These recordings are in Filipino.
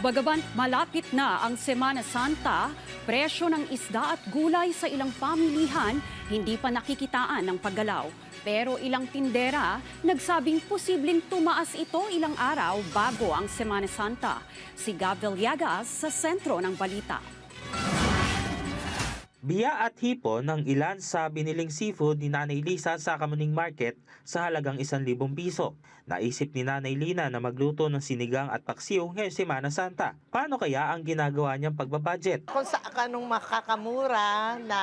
Bagaman malapit na ang Semana Santa, presyo ng isda at gulay sa ilang pamilihan hindi pa nakikitaan ng paggalaw. Pero ilang tindera nagsabing posibleng tumaas ito ilang araw bago ang Semana Santa. Si Gabriel Llagas sa sentro ng balita. Biya at hipon ng ilan sa biniling seafood ni Nanay Lisa sa Kamuning Market sa halagang 1,000 piso. Naisip ni Nanay Lina na magluto ng sinigang at paksiw ngayong Semana Santa. Paano kaya ang ginagawa niyang pagbabudget? Kung saan ka nung makakamura na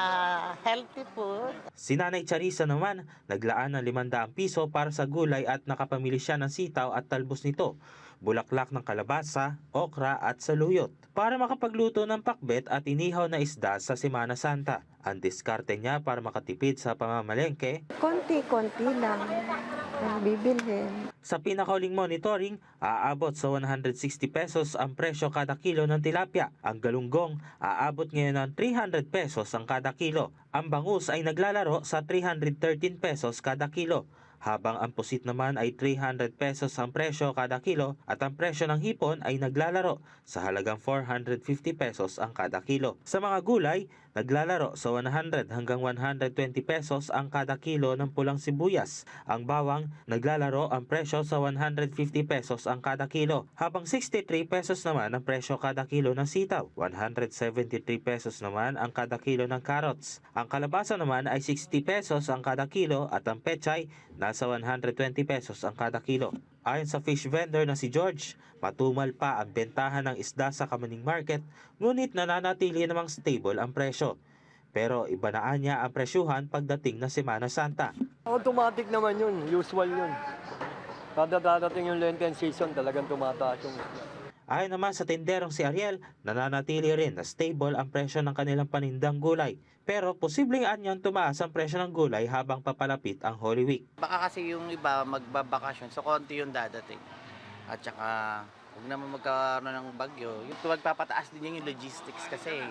healthy food. Si Nanay Charissa naman naglaan ng 500 piso para sa gulay at nakapamili siya ng sitaw at talbos nito, bulaklak ng kalabasa, okra at saluyot para makapagluto ng pakbet at inihaw na isda sa Semana Santa. Ang diskarte niya para makatipid sa pamamalengke, Konti-konti lang ang bibilhin. sa pinakahuling monitoring, aabot sa 160 pesos ang presyo kada kilo ng tilapia. Ang galunggong aabot ngayon ng 300 pesos ang kada kilo. Ang bangus ay naglalaro sa 313 pesos kada kilo, habang ang pusit naman ay 300 pesos ang presyo kada kilo at ang presyo ng hipon ay naglalaro sa halagang 450 pesos ang kada kilo. Sa mga gulay, naglalaro sa 100 hanggang 120 pesos ang kada kilo ng pulang sibuyas. Ang bawang, naglalaro ang presyo sa 150 pesos ang kada kilo, habang 63 pesos naman ang presyo kada kilo ng sitaw. 173 pesos naman ang kada kilo ng carrots. Ang kalabasa naman ay 60 pesos ang kada kilo at ang pechay nasa 120 pesos ang kada kilo. Ayon sa fish vendor na si George, matumal pa ang bentahan ng isda sa Kamuning Market, ngunit nananatili namang stable ang presyo. Pero ibanaan niya ang presyuhan pagdating na Semana Santa. Automatic naman yun, usual yun. Kada dadating yung Lenten season, talagang tumataas yung isda. Ayon naman sa tinderong si Ariel, nananatili rin na stable ang presyo ng kanilang panindang gulay. Pero posibleng anyang tumaas ang presyo ng gulay habang papalapit ang Holy Week. Baka kasi yung iba magbabakasyon, so konti yung dadating. At saka, huwag naman magkaroon ng bagyo. Yung magpapataas din yung logistics kasi.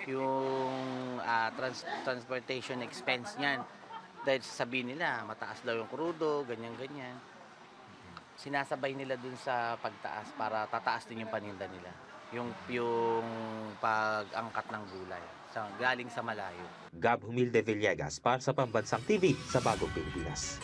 Yung transportation expense niyan. Dahil sasabihin nila, mataas daw yung krudo, ganyan-ganyan. Sinasabay nila dun sa pagtaas para tataas din yung paninda nila. Yung pag-angkat ng gulay galing sa malayo. Gab Humilde Villegas para sa Pambansang TV sa Bagong Pilipinas.